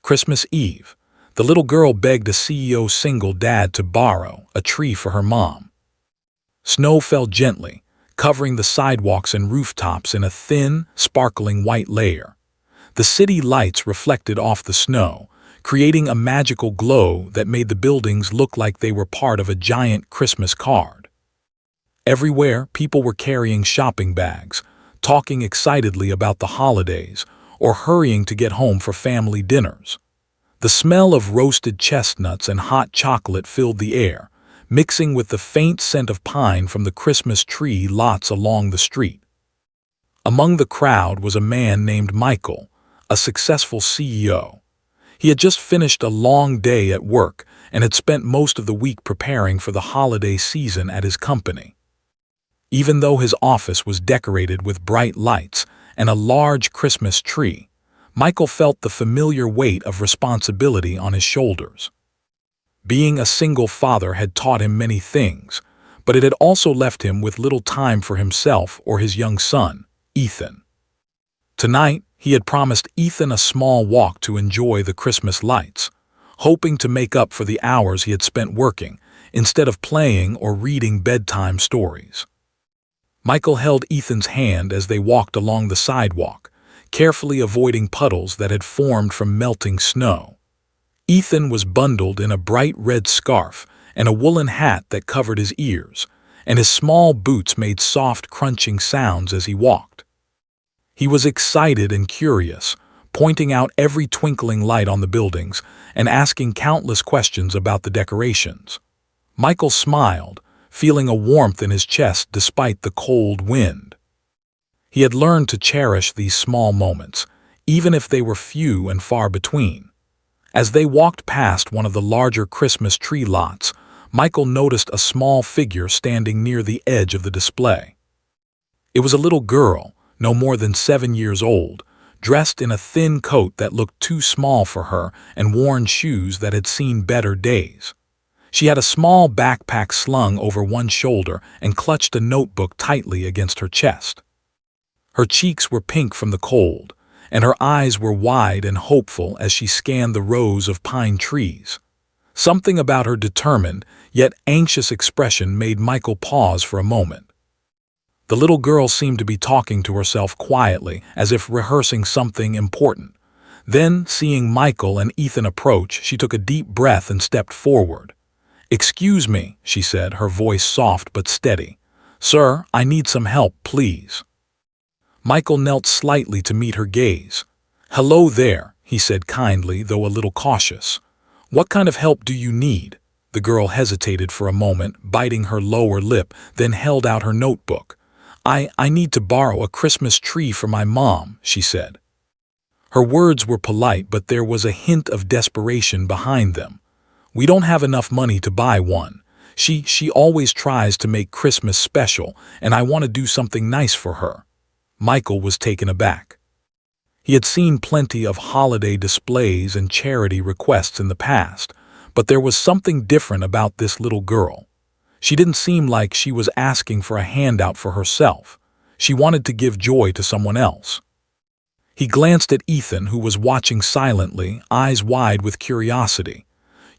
Christmas Eve, the little girl begged a CEO single dad to borrow a tree for her mom. Snow fell gently, covering the sidewalks and rooftops in a thin, sparkling white layer. The city lights reflected off the snow, creating a magical glow that made the buildings look like they were part of a giant Christmas card. Everywhere, people were carrying shopping bags, talking excitedly about the holidays, or hurrying to get home for family dinners. The smell of roasted chestnuts and hot chocolate filled the air, mixing with the faint scent of pine from the Christmas tree lots along the street. Among the crowd was a man named Michael, a successful CEO. He had just finished a long day at work and had spent most of the week preparing for the holiday season at his company. Even though his office was decorated with bright lights and a large Christmas tree, Michael felt the familiar weight of responsibility on his shoulders. Being a single father had taught him many things, but it had also left him with little time for himself or his young son, Ethan. Tonight, he had promised Ethan a small walk to enjoy the Christmas lights, hoping to make up for the hours he had spent working instead of playing or reading bedtime stories. Michael held Ethan's hand as they walked along the sidewalk, carefully avoiding puddles that had formed from melting snow. Ethan was bundled in a bright red scarf and a woolen hat that covered his ears, and his small boots made soft crunching sounds as he walked. He was excited and curious, pointing out every twinkling light on the buildings and asking countless questions about the decorations. Michael smiled, feeling a warmth in his chest despite the cold wind. He had learned to cherish these small moments, even if they were few and far between. As they walked past one of the larger Christmas tree lots, Michael noticed a small figure standing near the edge of the display. It was a little girl, no more than 7 years old, dressed in a thin coat that looked too small for her and worn shoes that had seen better days. She had a small backpack slung over one shoulder and clutched a notebook tightly against her chest. Her cheeks were pink from the cold, and her eyes were wide and hopeful as she scanned the rows of pine trees. Something about her determined, yet anxious expression made Michael pause for a moment. The little girl seemed to be talking to herself quietly, as if rehearsing something important. Then, seeing Michael and Ethan approach, she took a deep breath and stepped forward. "Excuse me," she said, her voice soft but steady. "Sir, I need some help, please." Michael knelt slightly to meet her gaze. "Hello there," he said kindly, though a little cautious. "What kind of help do you need?" The girl hesitated for a moment, biting her lower lip, then held out her notebook. I need to borrow a Christmas tree for my mom," she said. Her words were polite, but there was a hint of desperation behind them. "We don't have enough money to buy one. She always tries to make Christmas special, and I want to do something nice for her." Michael was taken aback. He had seen plenty of holiday displays and charity requests in the past, but there was something different about this little girl. She didn't seem like she was asking for a handout for herself. She wanted to give joy to someone else. He glanced at Ethan, who was watching silently, eyes wide with curiosity.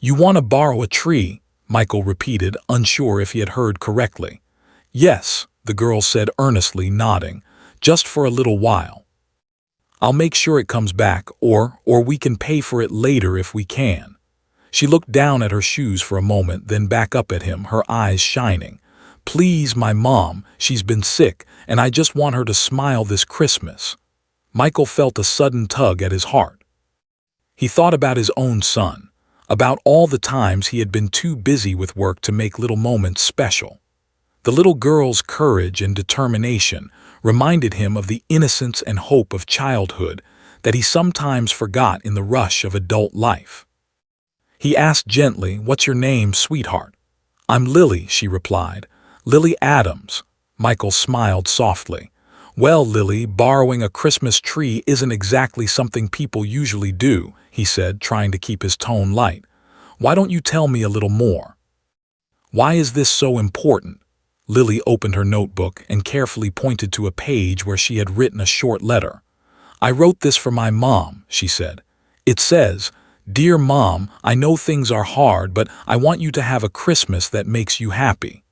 "You want to borrow a tree?" Michael repeated, unsure if he had heard correctly. "Yes," the girl said earnestly, nodding, "just for a little while. I'll make sure it comes back, or we can pay for it later if we can." She looked down at her shoes for a moment, then back up at him, her eyes shining. "Please, my mom, she's been sick, and I just want her to smile this Christmas." Michael felt a sudden tug at his heart. He thought about his own son, about all the times he had been too busy with work to make little moments special. The little girl's courage and determination reminded him of the innocence and hope of childhood that he sometimes forgot in the rush of adult life. He asked gently, "What's your name, sweetheart?" "I'm Lily," she replied. "Lily Adams." Michael smiled softly. "Well, Lily, borrowing a Christmas tree isn't exactly something people usually do," he said, trying to keep his tone light. "Why don't you tell me a little more? Why is this so important?" Lily opened her notebook and carefully pointed to a page where she had written a short letter. "I wrote this for my mom," she said. It says, "Dear Mom, I know things are hard, but I want you to have a Christmas that makes you happy.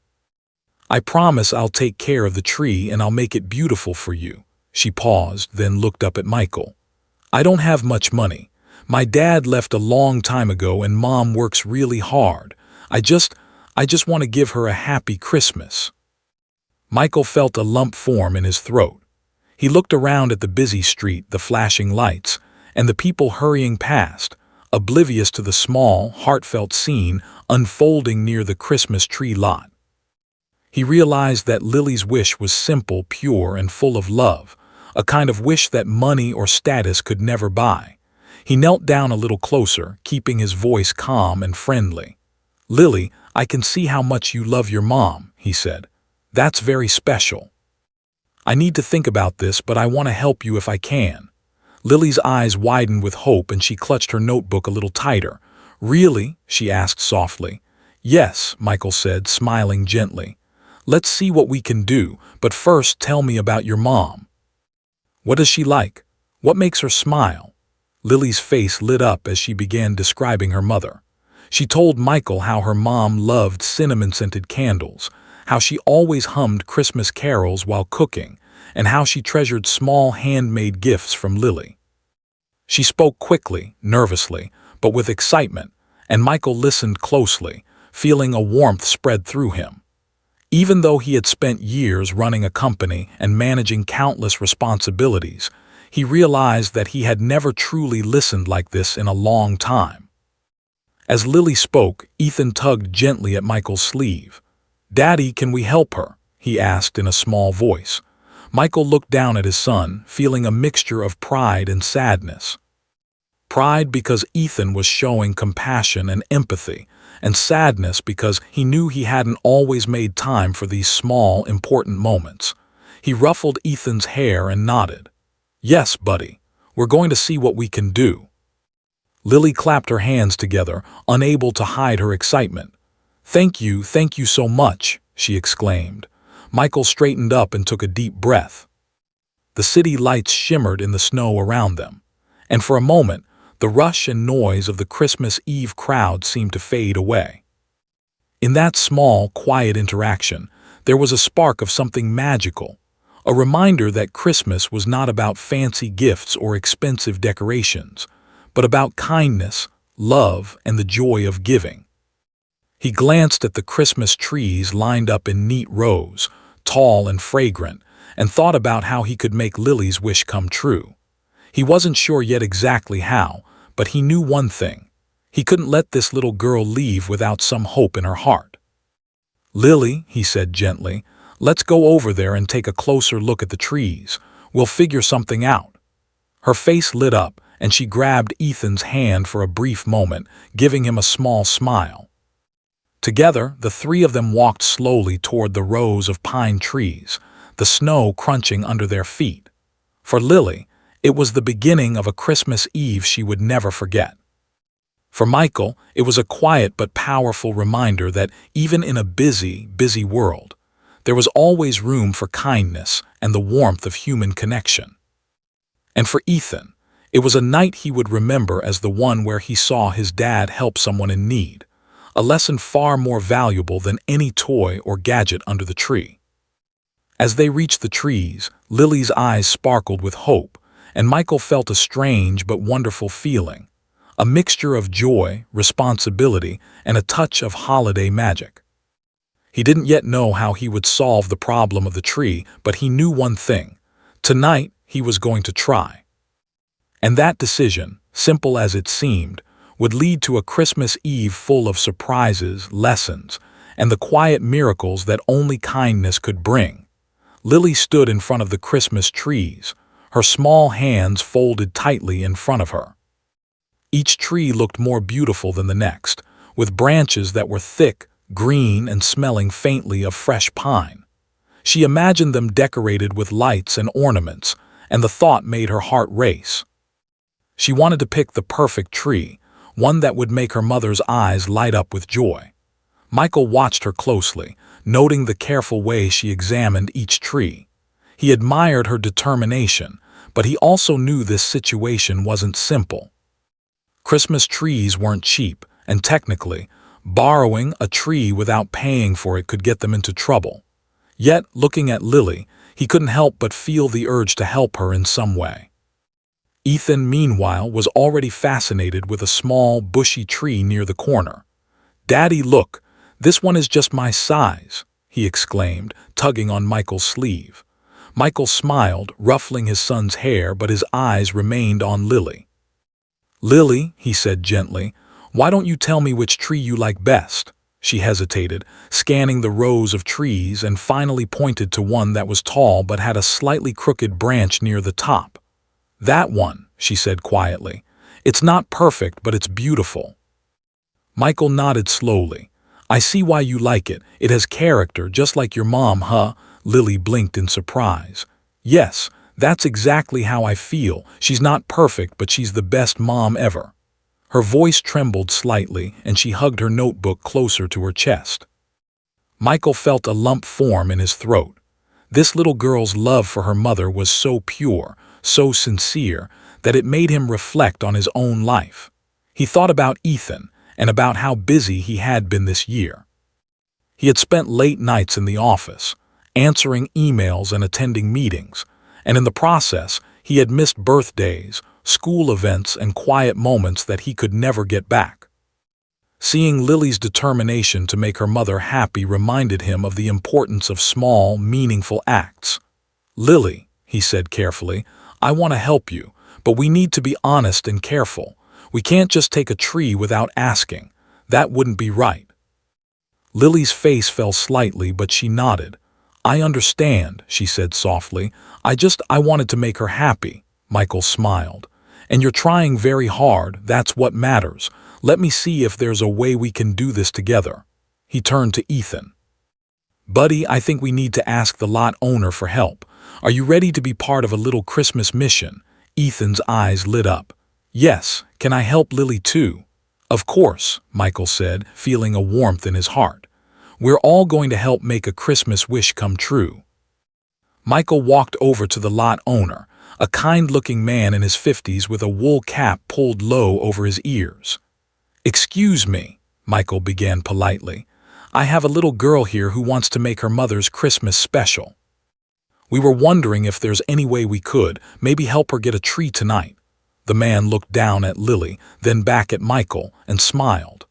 I promise I'll take care of the tree and I'll make it beautiful for you." She paused, then looked up at Michael. "I don't have much money. My dad left a long time ago and Mom works really hard. I just want to give her a happy Christmas." Michael felt a lump form in his throat. He looked around at the busy street, the flashing lights, and the people hurrying past, oblivious to the small, heartfelt scene unfolding near the Christmas tree lot. He realized that Lily's wish was simple, pure, and full of love, a kind of wish that money or status could never buy. He knelt down a little closer, keeping his voice calm and friendly. "Lily, I can see how much you love your mom," he said. "That's very special. I need to think about this, but I want to help you if I can." Lily's eyes widened with hope and she clutched her notebook a little tighter. "Really?" she asked softly. "Yes," Michael said, smiling gently. "Let's see what we can do, but first tell me about your mom. What is she like? What makes her smile?" Lily's face lit up as she began describing her mother. She told Michael how her mom loved cinnamon-scented candles, how she always hummed Christmas carols while cooking, and how she treasured small handmade gifts from Lily. She spoke quickly, nervously, but with excitement, and Michael listened closely, feeling a warmth spread through him. Even though he had spent years running a company and managing countless responsibilities, he realized that he had never truly listened like this in a long time. As Lily spoke, Ethan tugged gently at Michael's sleeve. "Daddy, can we help her?" he asked in a small voice. Michael looked down at his son, feeling a mixture of pride and sadness. Pride because Ethan was showing compassion and empathy, and sadness because he knew he hadn't always made time for these small, important moments. He ruffled Ethan's hair and nodded. "Yes, buddy, we're going to see what we can do." Lily clapped her hands together, unable to hide her excitement. thank you so much," she exclaimed. Michael straightened up and took a deep breath. The city lights shimmered in the snow around them, and for a moment, the rush and noise of the Christmas Eve crowd seemed to fade away. In that small, quiet interaction, there was a spark of something magical, a reminder that Christmas was not about fancy gifts or expensive decorations, but about kindness, love, and the joy of giving. He glanced at the Christmas trees lined up in neat rows, tall and fragrant, and thought about how he could make Lily's wish come true. He wasn't sure yet exactly how, but he knew one thing. He couldn't let this little girl leave without some hope in her heart. "Lily," he said gently, "let's go over there and take a closer look at the trees. We'll figure something out." Her face lit up, and she grabbed Ethan's hand for a brief moment, giving him a small smile. Together, the three of them walked slowly toward the rows of pine trees, the snow crunching under their feet. For Lily, it was the beginning of a Christmas Eve she would never forget. For Michael, it was a quiet but powerful reminder that even in a busy, busy world, there was always room for kindness and the warmth of human connection. And for Ethan, it was a night he would remember as the one where he saw his dad help someone in need, a lesson far more valuable than any toy or gadget under the tree. As they reached the trees, Lily's eyes sparkled with hope, and Michael felt a strange but wonderful feeling, a mixture of joy, responsibility, and a touch of holiday magic. He didn't yet know how he would solve the problem of the tree, but he knew one thing. Tonight, he was going to try. And that decision, simple as it seemed, would lead to a Christmas Eve full of surprises, lessons, and the quiet miracles that only kindness could bring. Lily stood in front of the Christmas trees, her small hands folded tightly in front of her. Each tree looked more beautiful than the next, with branches that were thick, green, and smelling faintly of fresh pine. She imagined them decorated with lights and ornaments, and the thought made her heart race. She wanted to pick the perfect tree, one that would make her mother's eyes light up with joy. Michael watched her closely, noting the careful way she examined each tree. He admired her determination, but he also knew this situation wasn't simple. Christmas trees weren't cheap, and technically, borrowing a tree without paying for it could get them into trouble. Yet, looking at Lily, he couldn't help but feel the urge to help her in some way. Ethan, meanwhile, was already fascinated with a small, bushy tree near the corner. "Daddy, look, this one is just my size," he exclaimed, tugging on Michael's sleeve. Michael smiled, ruffling his son's hair, but his eyes remained on Lily. "Lily," he said gently, "why don't you tell me which tree you like best?" She hesitated, scanning the rows of trees, and finally pointed to one that was tall but had a slightly crooked branch near the top. "That one," she said quietly. "It's not perfect, but it's beautiful." Michael nodded slowly. "I see why you like it. It has character, just like your mom, huh?" Lily blinked in surprise. "Yes, that's exactly how I feel. She's not perfect, but she's the best mom ever." Her voice trembled slightly, and she hugged her notebook closer to her chest. Michael felt a lump form in his throat. This little girl's love for her mother was so pure, so sincere, that it made him reflect on his own life. He thought about Ethan and about how busy he had been this year. He had spent late nights in the office, answering emails and attending meetings, and in the process, he had missed birthdays, school events, and quiet moments that he could never get back. Seeing Lily's determination to make her mother happy reminded him of the importance of small, meaningful acts. "Lily," he said carefully, "I want to help you, but we need to be honest and careful. We can't just take a tree without asking. That wouldn't be right." Lily's face fell slightly, but she nodded. "I understand," she said softly. I wanted to make her happy." Michael smiled. "And you're trying very hard, that's what matters. Let me see if there's a way we can do this together." He turned to Ethan. "Buddy, I think we need to ask the lot owner for help. Are you ready to be part of a little Christmas mission?" Ethan's eyes lit up. "Yes, can I help Lily too?" "Of course," Michael said, feeling a warmth in his heart. "We're all going to help make a Christmas wish come true." Michael walked over to the lot owner, a kind-looking man in his 50s with a wool cap pulled low over his ears. "Excuse me," Michael began politely. "I have a little girl here who wants to make her mother's Christmas special. We were wondering if there's any way we could, maybe help her get a tree tonight." The man looked down at Lily, then back at Michael, and smiled.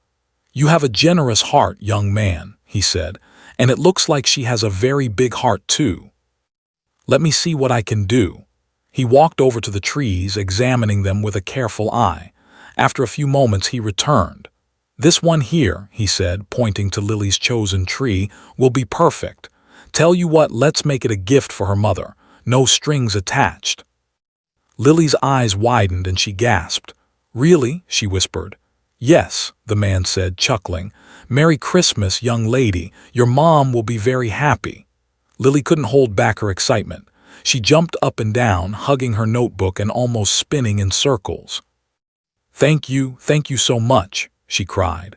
"You have a generous heart, young man," he said, "and it looks like she has a very big heart too. Let me see what I can do." He walked over to the trees, examining them with a careful eye. After a few moments he returned. "This one here," he said, pointing to Lily's chosen tree, "will be perfect. Tell you what, let's make it a gift for her mother. No strings attached." Lily's eyes widened and she gasped. "Really?" she whispered. "Yes," the man said, chuckling. "Merry Christmas, young lady. Your mom will be very happy." Lily couldn't hold back her excitement. She jumped up and down, hugging her notebook and almost spinning in circles. Thank you so much," she cried.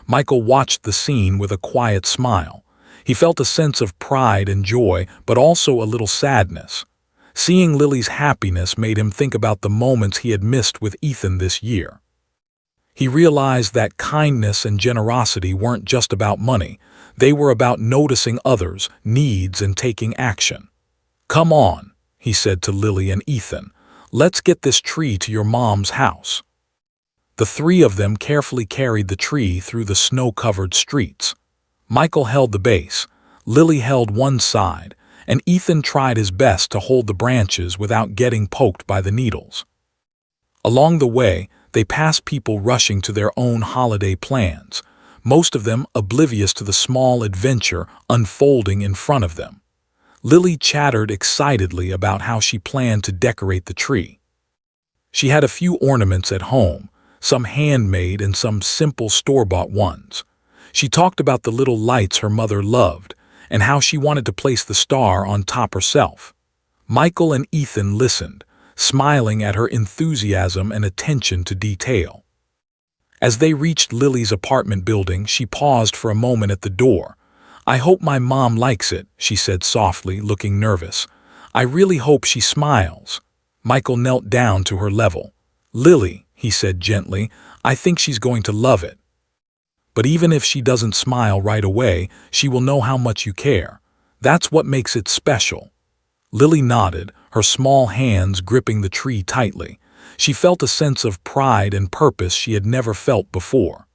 Michael watched the scene with a quiet smile. He felt a sense of pride and joy, but also a little sadness. Seeing Lily's happiness made him think about the moments he had missed with Ethan this year. He realized that kindness and generosity weren't just about money. They were about noticing others' needs and taking action. "Come on," he said to Lily and Ethan. "Let's get this tree to your mom's house." The three of them carefully carried the tree through the snow-covered streets. Michael held the base, Lily held one side, and Ethan tried his best to hold the branches without getting poked by the needles. Along the way, they passed people rushing to their own holiday plans, most of them oblivious to the small adventure unfolding in front of them. Lily chattered excitedly about how she planned to decorate the tree. She had a few ornaments at home, some handmade and some simple store-bought ones. She talked about the little lights her mother loved and how she wanted to place the star on top herself. Michael and Ethan listened, smiling at her enthusiasm and attention to detail. As they reached Lily's apartment building, she paused for a moment at the door. "I hope my mom likes it," she said softly, looking nervous. "I really hope she smiles." Michael knelt down to her level. "Lily," he said gently. "I think she's going to love it. But even if she doesn't smile right away, she will know how much you care. That's what makes it special." Lily nodded, her small hands gripping the tree tightly. She felt a sense of pride and purpose she had never felt before.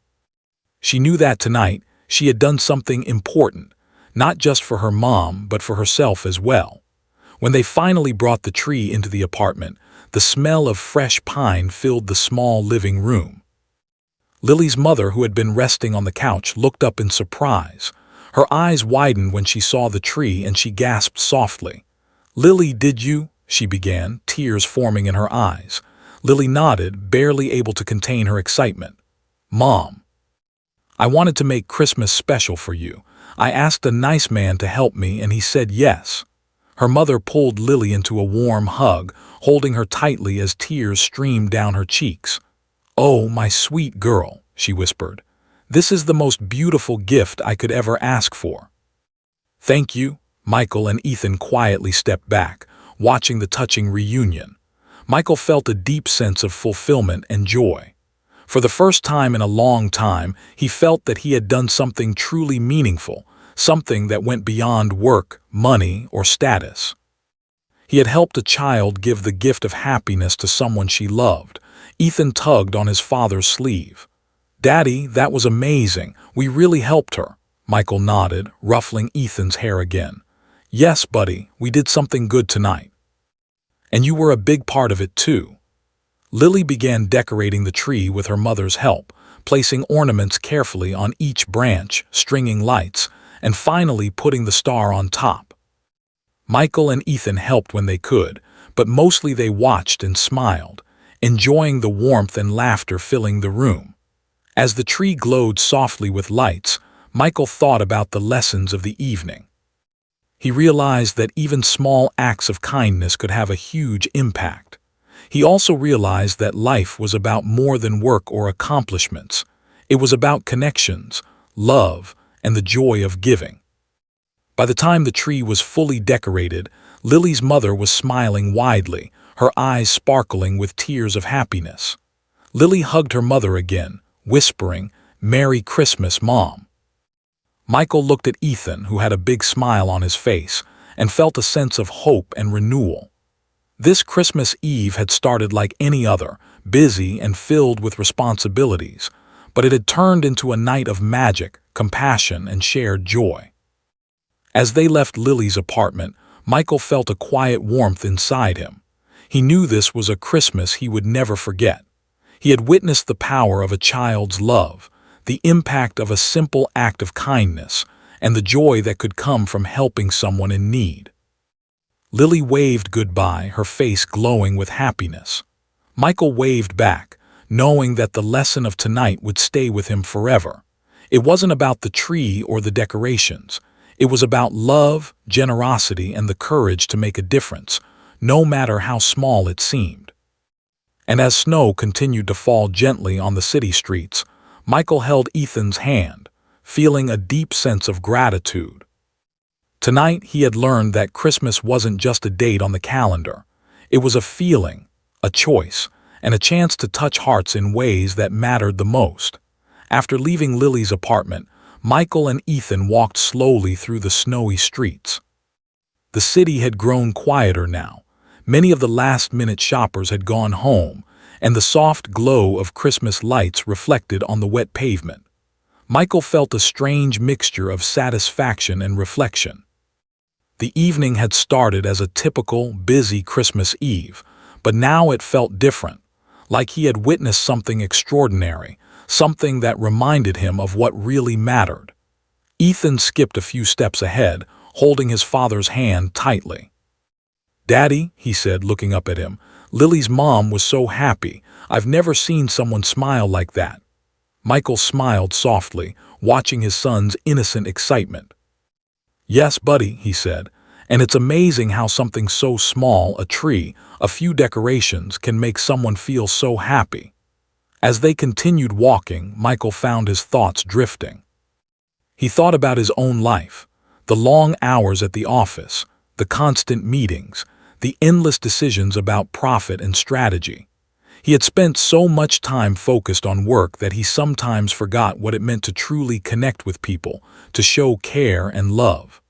She knew that tonight she had done something important, not just for her mom, but for herself as well. When they finally brought the tree into the apartment, the smell of fresh pine filled the small living room. Lily's mother, who had been resting on the couch, looked up in surprise. Her eyes widened when she saw the tree, and she gasped softly. "Lily, did you?" she began, tears forming in her eyes. Lily nodded, barely able to contain her excitement. "Mom, I wanted to make Christmas special for you. I asked a nice man to help me, and he said yes." Her mother pulled Lily into a warm hug, holding her tightly as tears streamed down her cheeks. "Oh, my sweet girl," she whispered. "This is the most beautiful gift I could ever ask for." "Thank you." Michael and Ethan quietly stepped back, watching the touching reunion. Michael felt a deep sense of fulfillment and joy. For the first time in a long time, he felt that he had done something truly meaningful, something that went beyond work, money, or status. He had helped a child give the gift of happiness to someone she loved. Ethan tugged on his father's sleeve. "Daddy, that was amazing. We really helped her." Michael nodded, ruffling Ethan's hair again. "Yes, buddy, we did something good tonight. And you were a big part of it too." Lily began decorating the tree with her mother's help, placing ornaments carefully on each branch, stringing lights, and finally putting the star on top. Michael and Ethan helped when they could, but mostly they watched and smiled, enjoying the warmth and laughter filling the room. As the tree glowed softly with lights, Michael thought about the lessons of the evening. He realized that even small acts of kindness could have a huge impact. He also realized that life was about more than work or accomplishments. It was about connections, love, and the joy of giving. By the time the tree was fully decorated, Lily's mother was smiling widely, her eyes sparkling with tears of happiness. Lily hugged her mother again, whispering, "Merry Christmas, Mom." Michael looked at Ethan, who had a big smile on his face, and felt a sense of hope and renewal. This Christmas Eve had started like any other, busy and filled with responsibilities, but it had turned into a night of magic, compassion, and shared joy. As they left Lily's apartment, Michael felt a quiet warmth inside him. He knew this was a Christmas he would never forget. He had witnessed the power of a child's love, the impact of a simple act of kindness, and the joy that could come from helping someone in need. Lily waved goodbye, her face glowing with happiness. Michael waved back, knowing that the lesson of tonight would stay with him forever. It wasn't about the tree or the decorations. It was about love, generosity, and the courage to make a difference, no matter how small it seemed. And as snow continued to fall gently on the city streets, Michael held Ethan's hand, feeling a deep sense of gratitude. Tonight he had learned that Christmas wasn't just a date on the calendar. It was a feeling, a choice, and a chance to touch hearts in ways that mattered the most. After leaving Lily's apartment, Michael and Ethan walked slowly through the snowy streets. The city had grown quieter now. Many of the last-minute shoppers had gone home, and the soft glow of Christmas lights reflected on the wet pavement. Michael felt a strange mixture of satisfaction and reflection. The evening had started as a typical, busy Christmas Eve, but now it felt different, like he had witnessed something extraordinary, something that reminded him of what really mattered. Ethan skipped a few steps ahead, holding his father's hand tightly. "Daddy," he said, looking up at him, "Lily's mom was so happy. I've never seen someone smile like that." Michael smiled softly, watching his son's innocent excitement. "Yes, buddy," he said, "and it's amazing how something so small, a tree, a few decorations, can make someone feel so happy." As they continued walking, Michael found his thoughts drifting. He thought about his own life, the long hours at the office, the constant meetings, the endless decisions about profit and strategy. He had spent so much time focused on work that he sometimes forgot what it meant to truly connect with people, to show care and love.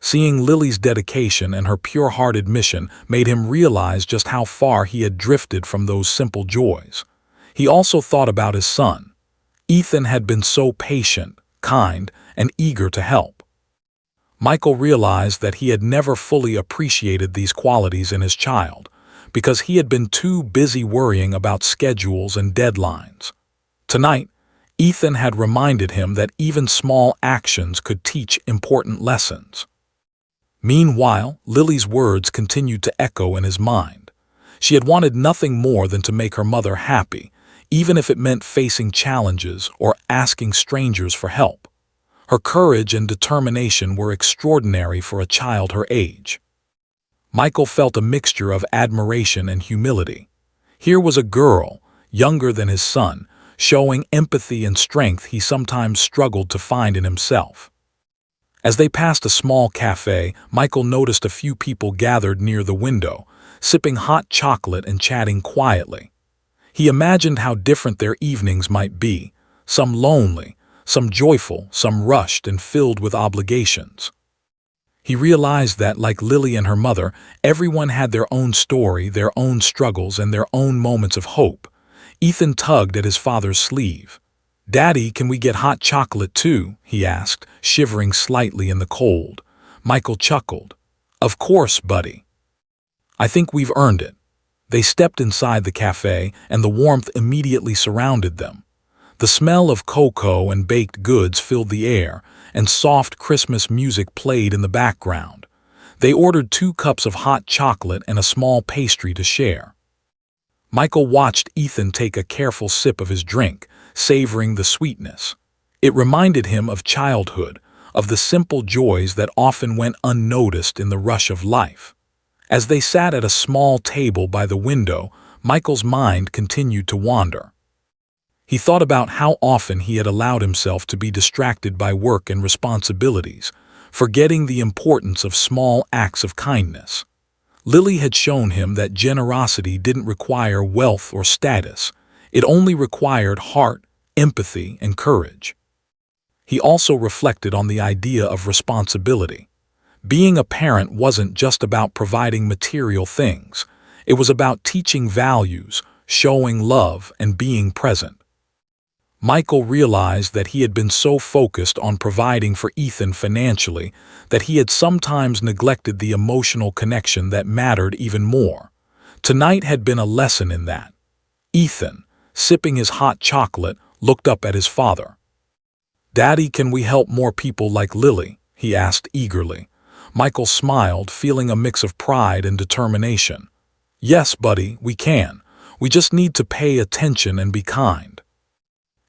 Seeing Lily's dedication and her pure-hearted mission made him realize just how far he had drifted from those simple joys. He also thought about his son. Ethan had been so patient, kind, and eager to help. Michael realized that he had never fully appreciated these qualities in his child, because he had been too busy worrying about schedules and deadlines. Tonight, Ethan had reminded him that even small actions could teach important lessons. Meanwhile, Lily's words continued to echo in his mind. She had wanted nothing more than to make her mother happy, even if it meant facing challenges or asking strangers for help. Her courage and determination were extraordinary for a child her age. Michael felt a mixture of admiration and humility. Here was a girl, younger than his son, showing empathy and strength he sometimes struggled to find in himself. As they passed a small cafe, Michael noticed a few people gathered near the window, sipping hot chocolate and chatting quietly. He imagined how different their evenings might be, some lonely, some joyful, some rushed and filled with obligations. He realized that, like Lily and her mother, everyone had their own story, their own struggles, and their own moments of hope. Ethan tugged at his father's sleeve. "Daddy, can we get hot chocolate too?" he asked, shivering slightly in the cold. Michael chuckled. "Of course, buddy. I think we've earned it." They stepped inside the cafe, and the warmth immediately surrounded them. The smell of cocoa and baked goods filled the air, and soft Christmas music played in the background. They ordered 2 cups of hot chocolate and a small pastry to share. Michael watched Ethan take a careful sip of his drink, savoring the sweetness. It reminded him of childhood, of the simple joys that often went unnoticed in the rush of life. As they sat at a small table by the window, Michael's mind continued to wander. He thought about how often he had allowed himself to be distracted by work and responsibilities, forgetting the importance of small acts of kindness. Lily had shown him that generosity didn't require wealth or status. It only required heart, empathy, and courage. He also reflected on the idea of responsibility. Being a parent wasn't just about providing material things. It was about teaching values, showing love, and being present. Michael realized that he had been so focused on providing for Ethan financially that he had sometimes neglected the emotional connection that mattered even more. Tonight had been a lesson in that. Ethan, sipping his hot chocolate, looked up at his father. "Daddy, can we help more people like Lily?" he asked eagerly. Michael smiled, feeling a mix of pride and determination. "Yes, buddy, we can. We just need to pay attention and be kind."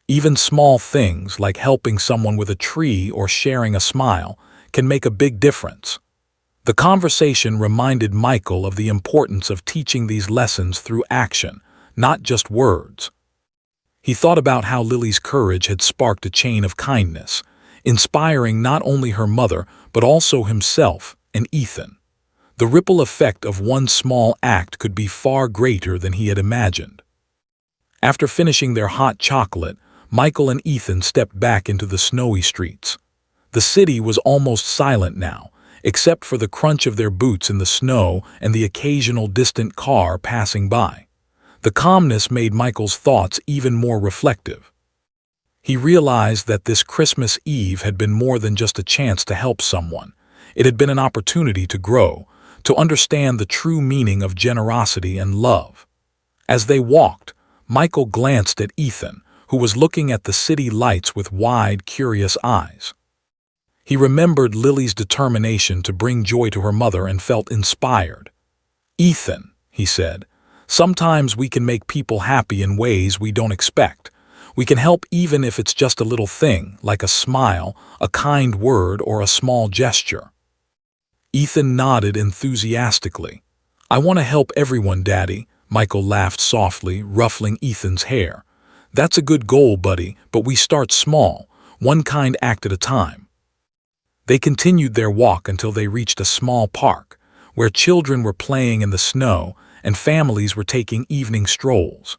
Even small things like helping someone with a tree or sharing a smile can make a big difference. The conversation reminded Michael of the importance of teaching these lessons through action, not just words. He thought about how Lily's courage had sparked a chain of kindness, inspiring not only her mother but also himself and Ethan. The ripple effect of one small act could be far greater than he had imagined. After finishing their hot chocolate, Michael and Ethan stepped back into the snowy streets. The city was almost silent now, except for the crunch of their boots in the snow and the occasional distant car passing by. The calmness made Michael's thoughts even more reflective. He realized that this Christmas Eve had been more than just a chance to help someone. It had been an opportunity to grow, to understand the true meaning of generosity and love. As they walked, Michael glanced at Ethan, who was looking at the city lights with wide, curious eyes. He remembered Lily's determination to bring joy to her mother and felt inspired. "Ethan," he said, "sometimes we can make people happy in ways we don't expect. We can help even if it's just a little thing, like a smile, a kind word, or a small gesture." Ethan nodded enthusiastically. "I want to help everyone, Daddy," Michael laughed softly, ruffling Ethan's hair. "That's a good goal, buddy, but we start small, one kind act at a time." They continued their walk until they reached a small park, where children were playing in the snow and families were taking evening strolls.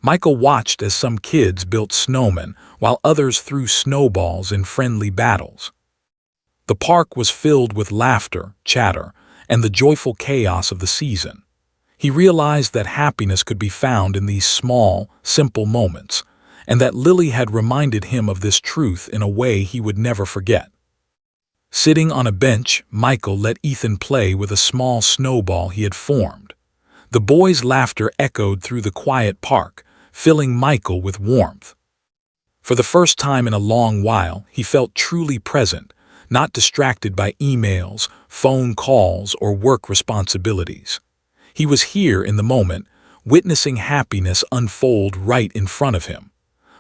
Michael watched as some kids built snowmen while others threw snowballs in friendly battles. The park was filled with laughter, chatter, and the joyful chaos of the season. He realized that happiness could be found in these small, simple moments, and that Lily had reminded him of this truth in a way he would never forget. Sitting on a bench, Michael let Ethan play with a small snowball he had formed. The boys' laughter echoed through the quiet park, filling Michael with warmth. For the first time in a long while, he felt truly present, not distracted by emails, phone calls, or work responsibilities. He was here in the moment, witnessing happiness unfold right in front of him.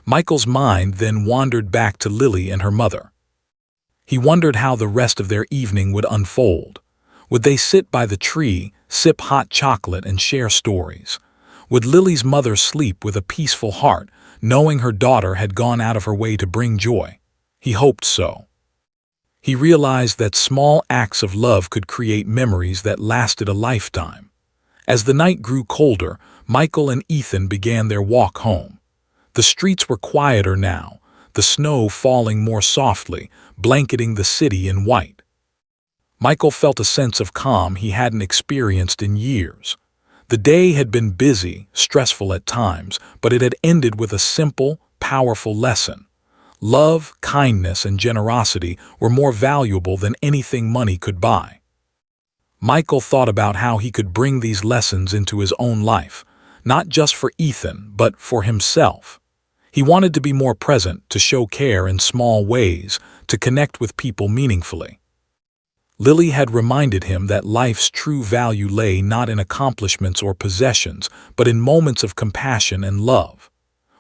Michael's mind then wandered back to Lily and her mother. He wondered how the rest of their evening would unfold. Would they sit by the tree, sip hot chocolate, and share stories? Would Lily's mother sleep with a peaceful heart, knowing her daughter had gone out of her way to bring joy? He hoped so. He realized that small acts of love could create memories that lasted a lifetime. As the night grew colder, Michael and Ethan began their walk home. The streets were quieter now, the snow falling more softly, blanketing the city in white. Michael felt a sense of calm he hadn't experienced in years. The day had been busy, stressful at times, but it had ended with a simple, powerful lesson. Love, kindness, and generosity were more valuable than anything money could buy. Michael thought about how he could bring these lessons into his own life, not just for Ethan, but for himself. He wanted to be more present, to show care in small ways, to connect with people meaningfully. Lily had reminded him that life's true value lay not in accomplishments or possessions, but in moments of compassion and love.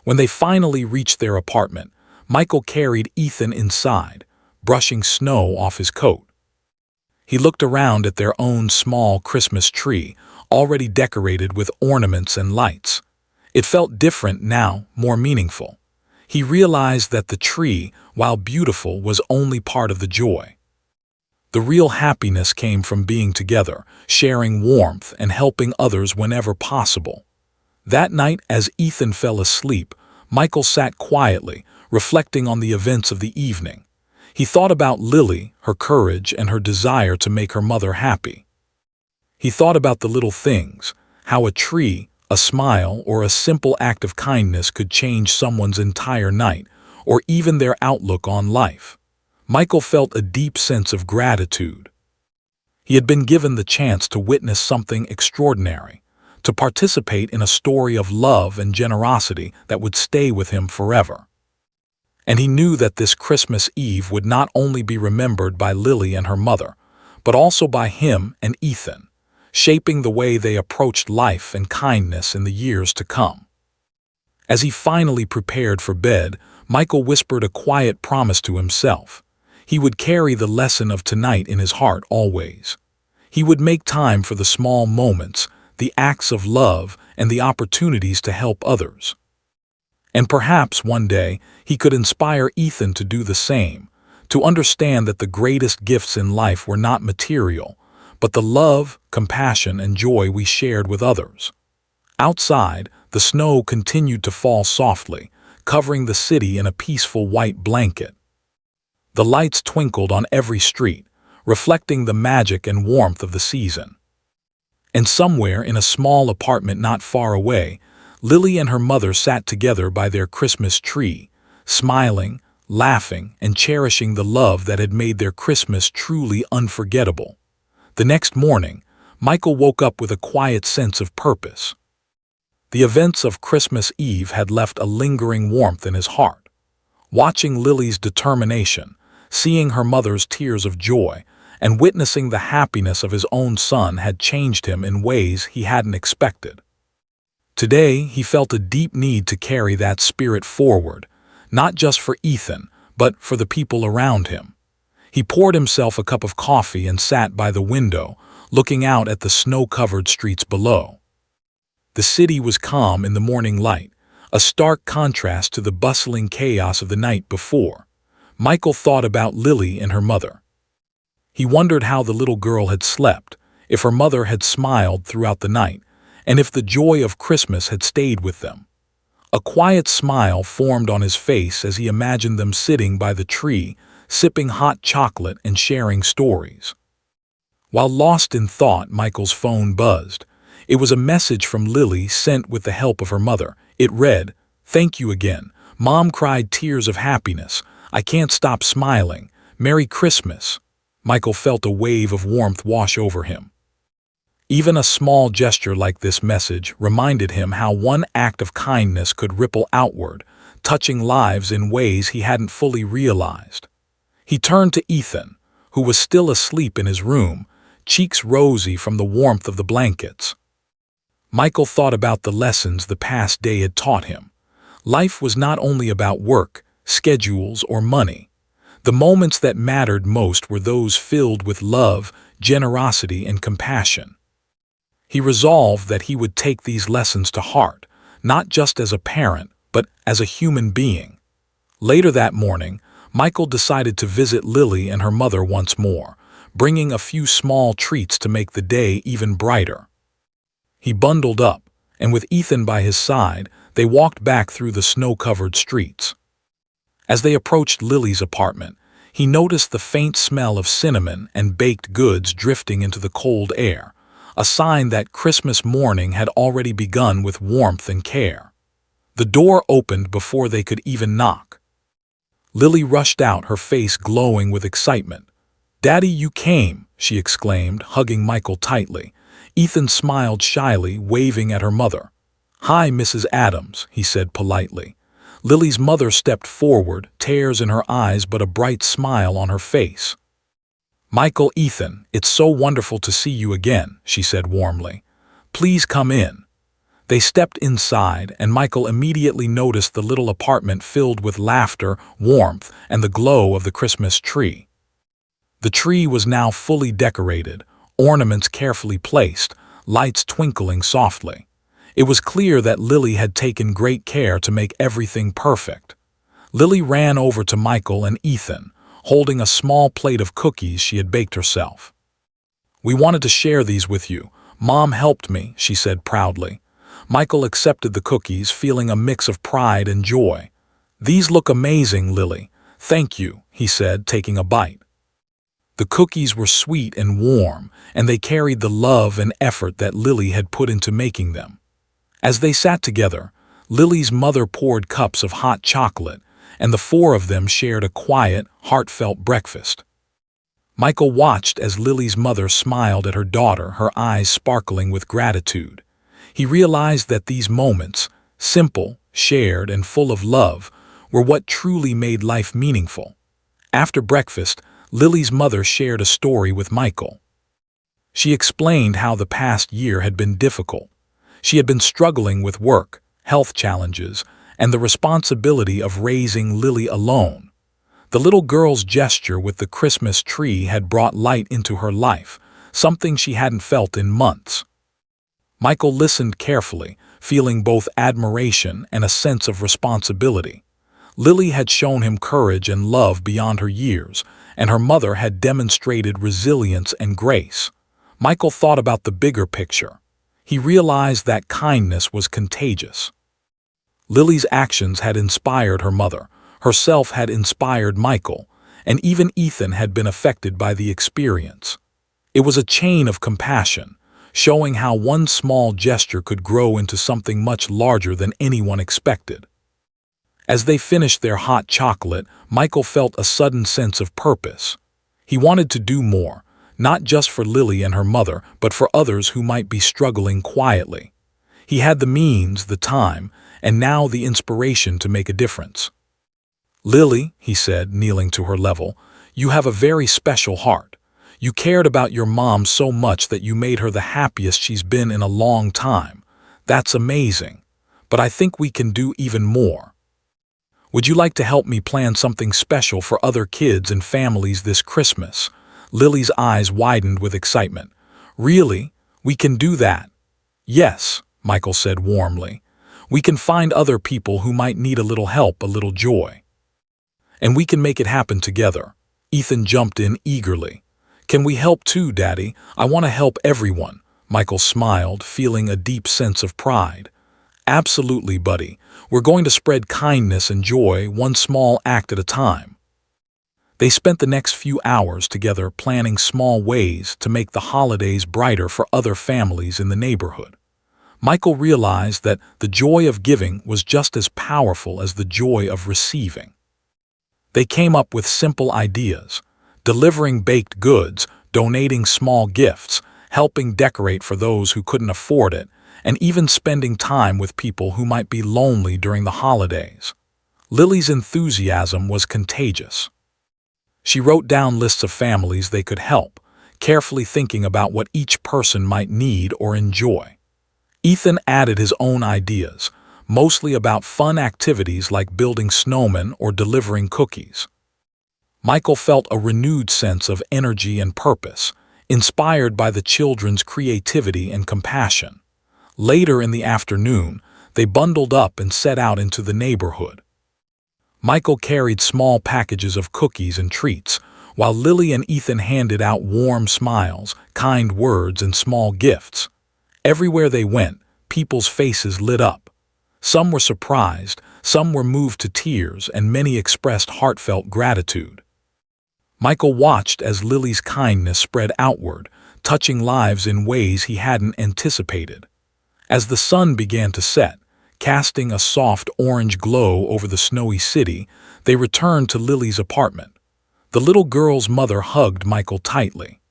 When they finally reached their apartment, Michael carried Ethan inside, brushing snow off his coat. He looked around at their own small Christmas tree, already decorated with ornaments and lights. It felt different now, more meaningful. He realized that the tree, while beautiful, was only part of the joy. The real happiness came from being together, sharing warmth, and helping others whenever possible. That night, as Ethan fell asleep, Michael sat quietly, reflecting on the events of the evening. He thought about Lily, her courage, and her desire to make her mother happy. He thought about the little things, how a tree, a smile, or a simple act of kindness could change someone's entire night, or even their outlook on life. Michael felt a deep sense of gratitude. He had been given the chance to witness something extraordinary, to participate in a story of love and generosity that would stay with him forever. And he knew that this Christmas Eve would not only be remembered by Lily and her mother, but also by him and Ethan, shaping the way they approached life and kindness in the years to come. As he finally prepared for bed, Michael whispered a quiet promise to himself. He would carry the lesson of tonight in his heart always. He would make time for the small moments, the acts of love, and the opportunities to help others. And perhaps one day he could inspire Ethan to do the same, to understand that the greatest gifts in life were not material, but the love, compassion, and joy we shared with others. Outside, the snow continued to fall softly, covering the city in a peaceful white blanket. The lights twinkled on every street, reflecting the magic and warmth of the season. And somewhere in a small apartment not far away, Lily and her mother sat together by their Christmas tree, smiling, laughing, and cherishing the love that had made their Christmas truly unforgettable. The next morning, Michael woke up with a quiet sense of purpose. The events of Christmas Eve had left a lingering warmth in his heart. Watching Lily's determination, seeing her mother's tears of joy, and witnessing the happiness of his own son had changed him in ways he hadn't expected. Today, he felt a deep need to carry that spirit forward, not just for Ethan, but for the people around him. He poured himself a cup of coffee and sat by the window, looking out at the snow-covered streets below. The city was calm in the morning light, a stark contrast to the bustling chaos of the night before. Michael thought about Lily and her mother. He wondered how the little girl had slept, if her mother had smiled throughout the night, and if the joy of Christmas had stayed with them. A quiet smile formed on his face as he imagined them sitting by the tree, sipping hot chocolate and sharing stories. While lost in thought, Michael's phone buzzed. It was a message from Lily sent with the help of her mother. It read, "Thank you again. Mom cried tears of happiness. I can't stop smiling. Merry Christmas." Michael felt a wave of warmth wash over him. Even a small gesture like this message reminded him how one act of kindness could ripple outward, touching lives in ways he hadn't fully realized. He turned to Ethan, who was still asleep in his room, cheeks rosy from the warmth of the blankets. Michael thought about the lessons the past day had taught him. Life was not only about work, schedules, or money. The moments that mattered most were those filled with love, generosity, and compassion. He resolved that he would take these lessons to heart, not just as a parent, but as a human being. Later that morning, Michael decided to visit Lily and her mother once more, bringing a few small treats to make the day even brighter. He bundled up, and with Ethan by his side, they walked back through the snow-covered streets. As they approached Lily's apartment, he noticed the faint smell of cinnamon and baked goods drifting into the cold air, a sign that Christmas morning had already begun with warmth and care. The door opened before they could even knock. Lily rushed out, her face glowing with excitement. "Daddy, you came!" she exclaimed, hugging Michael tightly. Ethan smiled shyly, waving at her mother. "Hi, Mrs. Adams," he said politely. Lily's mother stepped forward, tears in her eyes but a bright smile on her face. "Michael, Ethan, it's so wonderful to see you again," she said warmly. "Please come in." They stepped inside, and Michael immediately noticed the little apartment filled with laughter, warmth, and the glow of the Christmas tree. The tree was now fully decorated, ornaments carefully placed, lights twinkling softly. It was clear that Lily had taken great care to make everything perfect. Lily ran over to Michael and Ethan, holding a small plate of cookies she had baked herself. "We wanted to share these with you. Mom helped me," she said proudly. Michael accepted the cookies, feeling a mix of pride and joy. "These look amazing, Lily. Thank you," he said, taking a bite. The cookies were sweet and warm, and they carried the love and effort that Lily had put into making them. As they sat together, Lily's mother poured cups of hot chocolate, and the four of them shared a quiet, heartfelt breakfast. Michael watched as Lily's mother smiled at her daughter, her eyes sparkling with gratitude. He realized that these moments, simple, shared, and full of love, were what truly made life meaningful. After breakfast, Lily's mother shared a story with Michael. She explained how the past year had been difficult. She had been struggling with work, health challenges, and the responsibility of raising Lily alone. The little girl's gesture with the Christmas tree had brought light into her life, something she hadn't felt in months. Michael listened carefully, feeling both admiration and a sense of responsibility. Lily had shown him courage and love beyond her years, and her mother had demonstrated resilience and grace. Michael thought about the bigger picture. He realized that kindness was contagious. Lily's actions had inspired her mother, herself had inspired Michael, and even Ethan had been affected by the experience. It was a chain of compassion, showing how one small gesture could grow into something much larger than anyone expected. As they finished their hot chocolate, Michael felt a sudden sense of purpose. He wanted to do more, not just for Lily and her mother, but for others who might be struggling quietly. He had the means, the time, and now the inspiration to make a difference. "Lily," he said, kneeling to her level, "you have a very special heart. You cared about your mom so much that you made her the happiest she's been in a long time. That's amazing. But I think we can do even more. Would you like to help me plan something special for other kids and families this Christmas?" Lily's eyes widened with excitement. "Really? We can do that?" "Yes," Michael said warmly. "We can find other people who might need a little help, a little joy. And we can make it happen together." Ethan jumped in eagerly. "Can we help too, Daddy? I want to help everyone. Michael smiled, feeling a deep sense of pride. Absolutely, buddy. We're going to spread kindness and joy one small act at a time. They spent the next few hours together planning small ways to make the holidays brighter for other families in the neighborhood. Michael realized that the joy of giving was just as powerful as the joy of receiving. They came up with simple ideas: delivering baked goods, donating small gifts, helping decorate for those who couldn't afford it, and even spending time with people who might be lonely during the holidays. Lily's enthusiasm was contagious. She wrote down lists of families they could help, carefully thinking about what each person might need or enjoy. Ethan added his own ideas, mostly about fun activities like building snowmen or delivering cookies. Michael felt a renewed sense of energy and purpose, inspired by the children's creativity and compassion. Later in the afternoon, they bundled up and set out into the neighborhood. Michael carried small packages of cookies and treats, while Lily and Ethan handed out warm smiles, kind words, and small gifts. Everywhere they went, people's faces lit up. Some were surprised, some were moved to tears, and many expressed heartfelt gratitude. Michael watched as Lily's kindness spread outward, touching lives in ways he hadn't anticipated. As the sun began to set, casting a soft orange glow over the snowy city, they returned to Lily's apartment. The little girl's mother hugged Michael tightly.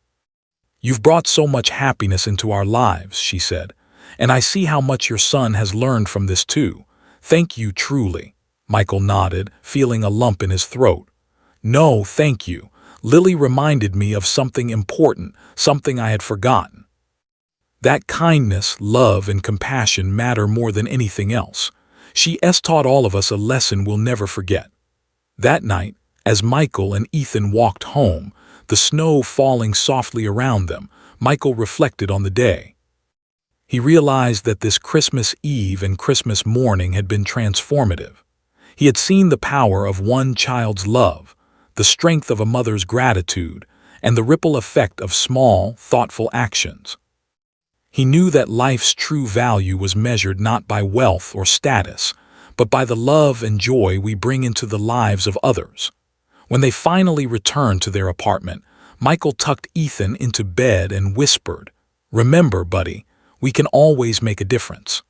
"You've brought so much happiness into our lives," she said, "and I see how much your son has learned from this too. Thank you truly." Michael nodded, feeling a lump in his throat. "No, thank you. Lily reminded me of something important, something I had forgotten." That kindness, love, and compassion matter more than anything else. She has taught all of us a lesson we'll never forget. That night, as Michael and Ethan walked home, the snow falling softly around them, Michael reflected on the day. He realized that this Christmas Eve and Christmas morning had been transformative. He had seen the power of one child's love, the strength of a mother's gratitude, and the ripple effect of small, thoughtful actions. He knew that life's true value was measured not by wealth or status, but by the love and joy we bring into the lives of others. When they finally returned to their apartment, Michael tucked Ethan into bed and whispered, "Remember, buddy, we can always make a difference.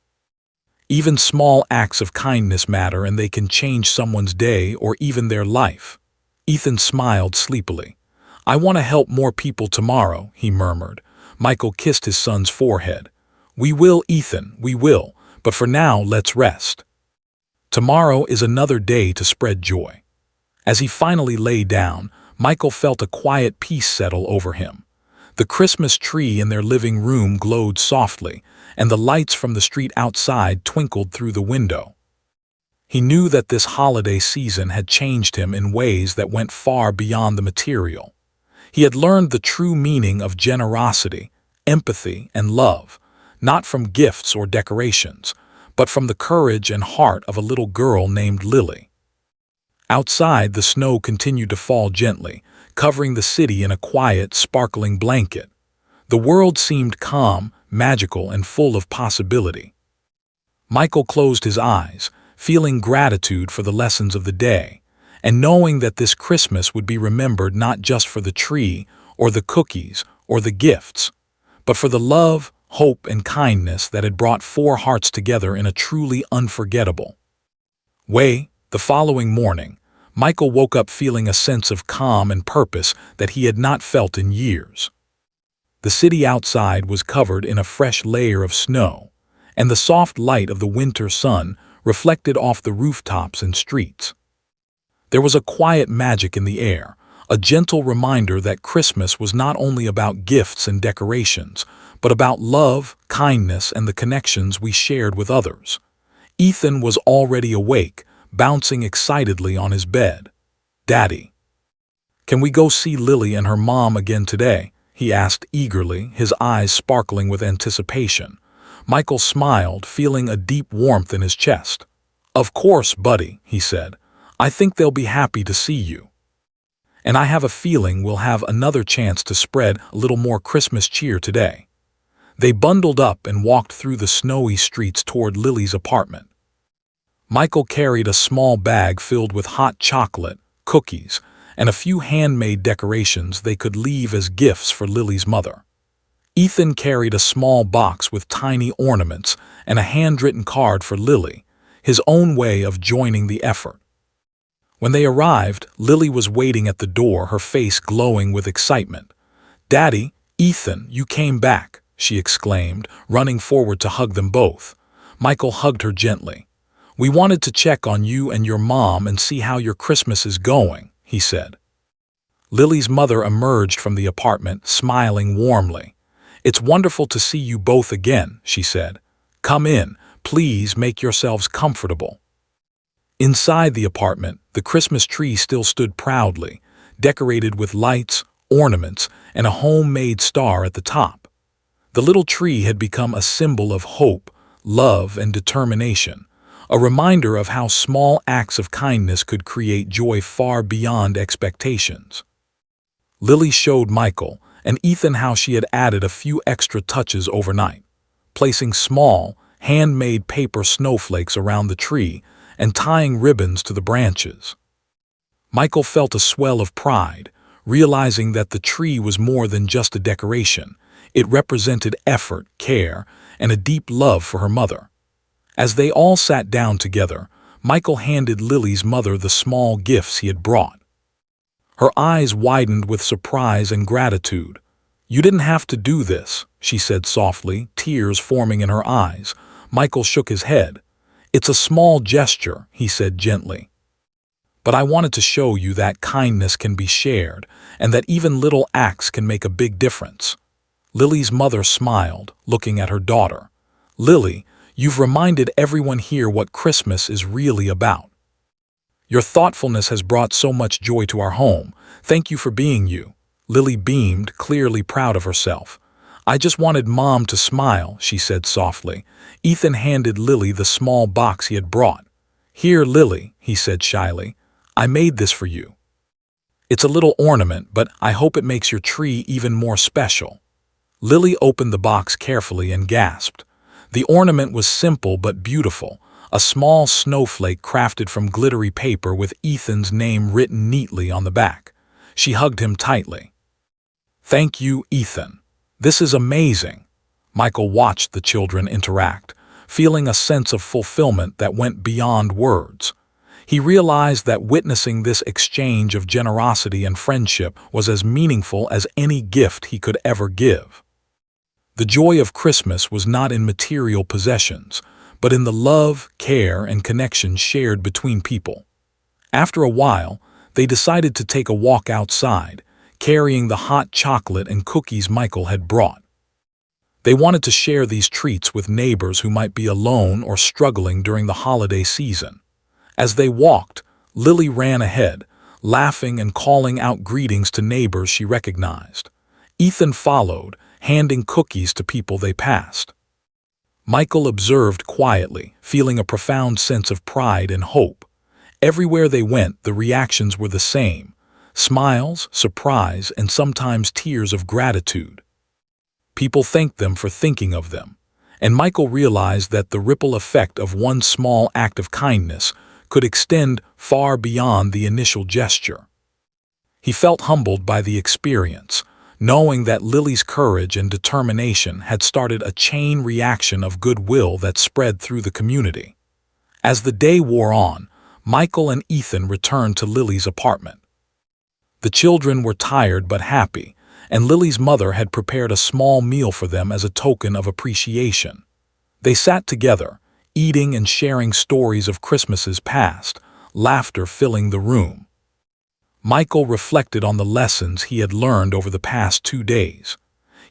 Even small acts of kindness matter, and they can change someone's day or even their life." Ethan smiled sleepily. "I want to help more people tomorrow," he murmured. Michael kissed his son's forehead. "We will, Ethan, we will, but for now, let's rest. Tomorrow is another day to spread joy." As he finally lay down, Michael felt a quiet peace settle over him. The Christmas tree in their living room glowed softly, and the lights from the street outside twinkled through the window. He knew that this holiday season had changed him in ways that went far beyond the material. He had learned the true meaning of generosity, empathy, and love, not from gifts or decorations, but from the courage and heart of a little girl named Lily. Outside, the snow continued to fall gently, covering the city in a quiet, sparkling blanket. The world seemed calm, magical, and full of possibility. Michael closed his eyes, feeling gratitude for the lessons of the day, and knowing that this Christmas would be remembered not just for the tree, or the cookies, or the gifts, but for the love, hope, and kindness that had brought four hearts together in a truly unforgettable way. The following morning, Michael woke up feeling a sense of calm and purpose that he had not felt in years. The city outside was covered in a fresh layer of snow, and the soft light of the winter sun reflected off the rooftops and streets. There was a quiet magic in the air, a gentle reminder that Christmas was not only about gifts and decorations, but about love, kindness, and the connections we shared with others. Ethan was already awake, bouncing excitedly on his bed. "Daddy, can we go see Lily and her mom again today?" he asked eagerly, his eyes sparkling with anticipation. Michael smiled, feeling a deep warmth in his chest. "Of course, buddy," he said. "I think they'll be happy to see you. And I have a feeling we'll have another chance to spread a little more Christmas cheer today." They bundled up and walked through the snowy streets toward Lily's apartment. Michael carried a small bag filled with hot chocolate, cookies, and a few handmade decorations they could leave as gifts for Lily's mother. Ethan carried a small box with tiny ornaments and a handwritten card for Lily, his own way of joining the effort. When they arrived, Lily was waiting at the door, her face glowing with excitement. "Daddy, Ethan, you came back," she exclaimed, running forward to hug them both. Michael hugged her gently. "We wanted to check on you and your mom and see how your Christmas is going," he said. Lily's mother emerged from the apartment, smiling warmly. "It's wonderful to see you both again," she said. "Come in, please make yourselves comfortable." Inside the apartment, the Christmas tree still stood proudly, decorated with lights, ornaments, and a homemade star at the top. The little tree had become a symbol of hope, love, and determination, a reminder of how small acts of kindness could create joy far beyond expectations. Lily showed Michael and Ethan how she had added a few extra touches overnight, placing small, handmade paper snowflakes around the tree and tying ribbons to the branches. Michael felt a swell of pride, realizing that the tree was more than just a decoration. It represented effort, care, and a deep love for her mother. As they all sat down together, Michael handed Lily's mother the small gifts he had brought. Her eyes widened with surprise and gratitude. "You didn't have to do this," she said softly, tears forming in her eyes. Michael shook his head. "It's a small gesture," he said gently. "But I wanted to show you that kindness can be shared and that even little acts can make a big difference." Lily's mother smiled, looking at her daughter. "Lily, you've reminded everyone here what Christmas is really about. Your thoughtfulness has brought so much joy to our home. Thank you for being you." Lily beamed, clearly proud of herself. "I just wanted Mom to smile," she said softly. Ethan handed Lily the small box he had brought. "Here, Lily," he said shyly. "I made this for you. It's a little ornament, but I hope it makes your tree even more special." Lily opened the box carefully and gasped. The ornament was simple but beautiful, a small snowflake crafted from glittery paper with Ethan's name written neatly on the back. She hugged him tightly. "Thank you, Ethan. This is amazing." Michael watched the children interact, feeling a sense of fulfillment that went beyond words. He realized that witnessing this exchange of generosity and friendship was as meaningful as any gift he could ever give. The joy of Christmas was not in material possessions, but in the love, care, and connection shared between people. After a while, they decided to take a walk outside, carrying the hot chocolate and cookies Michael had brought. They wanted to share these treats with neighbors who might be alone or struggling during the holiday season. As they walked, Lily ran ahead, laughing and calling out greetings to neighbors she recognized. Ethan followed, handing cookies to people they passed. Michael observed quietly, feeling a profound sense of pride and hope. Everywhere they went, the reactions were the same: smiles, surprise, and sometimes tears of gratitude. People thanked them for thinking of them, and Michael realized that the ripple effect of one small act of kindness could extend far beyond the initial gesture. He felt humbled by the experience, knowing that Lily's courage and determination had started a chain reaction of goodwill that spread through the community. As the day wore on, Michael and Ethan returned to Lily's apartment. The children were tired but happy, and Lily's mother had prepared a small meal for them as a token of appreciation. They sat together, eating and sharing stories of Christmases past, laughter filling the room. Michael reflected on the lessons he had learned over the past 2 days.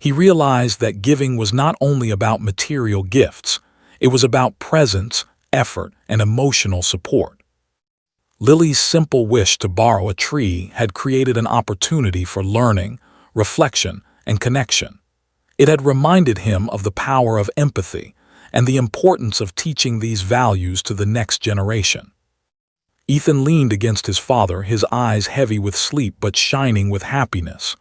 He realized that giving was not only about material gifts, it was about presence, effort, and emotional support. Lily's simple wish to borrow a tree had created an opportunity for learning, reflection, and connection. It had reminded him of the power of empathy and the importance of teaching these values to the next generation. Ethan leaned against his father, his eyes heavy with sleep but shining with happiness.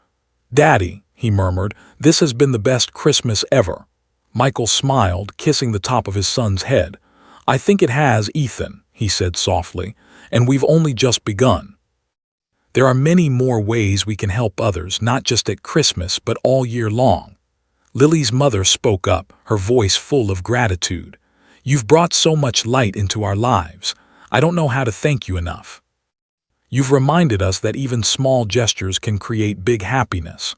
"Daddy," he murmured, "this has been the best Christmas ever." Michael smiled, kissing the top of his son's head. "I think it has, Ethan," he said softly, "and we've only just begun. There are many more ways we can help others, not just at Christmas, but all year long." Lily's mother spoke up, her voice full of gratitude. "You've brought so much light into our lives. I don't know how to thank you enough. You've reminded us that even small gestures can create big happiness."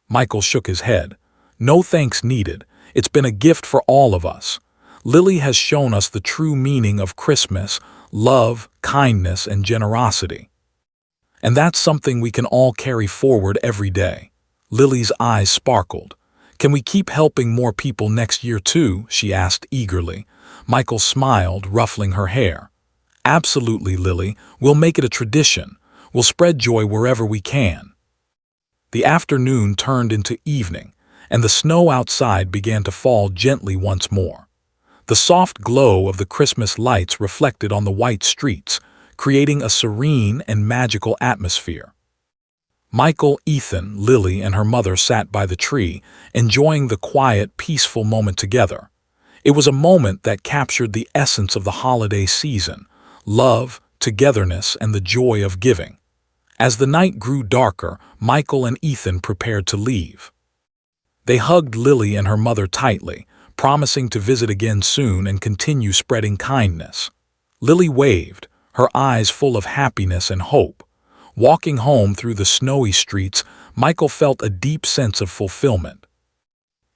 Michael shook his head. "No thanks needed. It's been a gift for all of us. Lily has shown us the true meaning of Christmas: love, kindness, and generosity. And that's something we can all carry forward every day." Lily's eyes sparkled. "Can we keep helping more people next year too?" she asked eagerly. Michael smiled, ruffling her hair. "Absolutely, Lily. We'll make it a tradition. We'll spread joy wherever we can." The afternoon turned into evening, and the snow outside began to fall gently once more. The soft glow of the Christmas lights reflected on the white streets, creating a serene and magical atmosphere. Michael, Ethan, Lily, and her mother sat by the tree, enjoying the quiet, peaceful moment together. It was a moment that captured the essence of the holiday season: love, togetherness, and the joy of giving. As the night grew darker, Michael and Ethan prepared to leave. They hugged Lily and her mother tightly, promising to visit again soon and continue spreading kindness. Lily waved, her eyes full of happiness and hope. Walking home through the snowy streets, Michael felt a deep sense of fulfillment.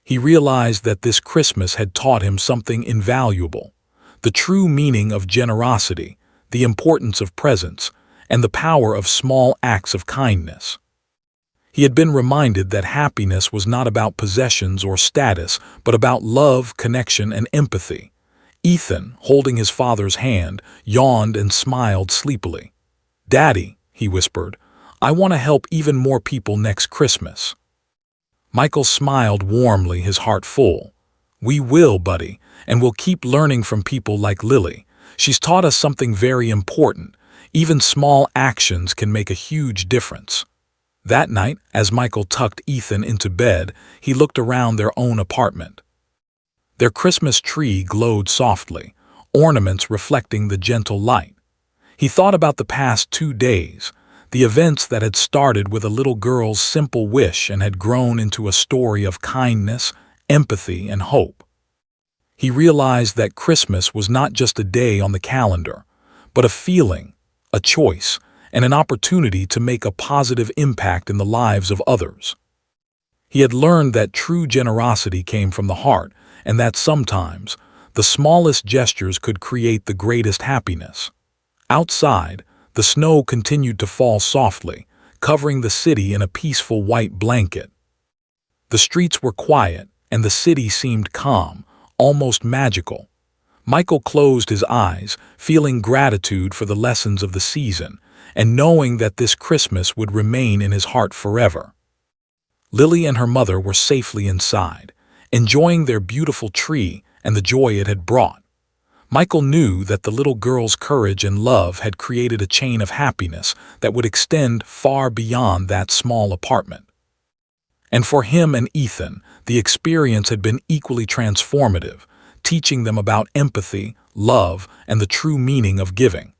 He realized that this Christmas had taught him something invaluable: the true meaning of generosity, the importance of presents, and the power of small acts of kindness. He had been reminded that happiness was not about possessions or status, but about love, connection, and empathy. Ethan, holding his father's hand, yawned and smiled sleepily. "Daddy," he whispered, "I want to help even more people next Christmas." Michael smiled warmly, his heart full. "We will, buddy, and we'll keep learning from people like Lily. She's taught us something very important. Even small actions can make a huge difference." That night, as Michael tucked Ethan into bed, he looked around their own apartment. Their Christmas tree glowed softly, ornaments reflecting the gentle light. He thought about the past 2 days, the events that had started with a little girl's simple wish and had grown into a story of kindness, empathy, and hope. He realized that Christmas was not just a day on the calendar, but a feeling, a choice, and an opportunity to make a positive impact in the lives of others. He had learned that true generosity came from the heart, and that sometimes the smallest gestures could create the greatest happiness. Outside, the snow continued to fall softly, covering the city in a peaceful white blanket. The streets were quiet, and the city seemed calm, almost magical. Michael closed his eyes, feeling gratitude for the lessons of the season, and knowing that this Christmas would remain in his heart forever. Lily and her mother were safely inside, enjoying their beautiful tree and the joy it had brought. Michael knew that the little girl's courage and love had created a chain of happiness that would extend far beyond that small apartment. And for him and Ethan, the experience had been equally transformative, teaching them about empathy, love, and the true meaning of giving.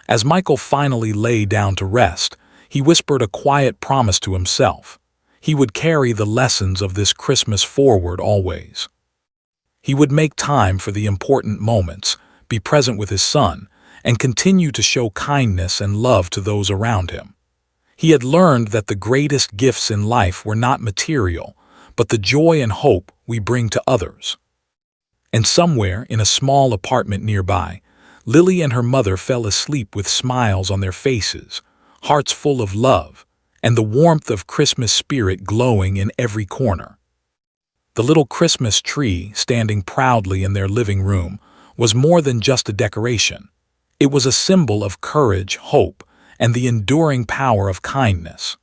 As Michael finally lay down to rest, he whispered a quiet promise to himself. He would carry the lessons of this Christmas forward always. He would make time for the important moments, be present with his son, and continue to show kindness and love to those around him. He had learned that the greatest gifts in life were not material, but the joy and hope we bring to others. And somewhere, in a small apartment nearby, Lily and her mother fell asleep with smiles on their faces, hearts full of love, and the warmth of Christmas spirit glowing in every corner. The little Christmas tree, standing proudly in their living room, was more than just a decoration. It was a symbol of courage, hope, and the enduring power of kindness.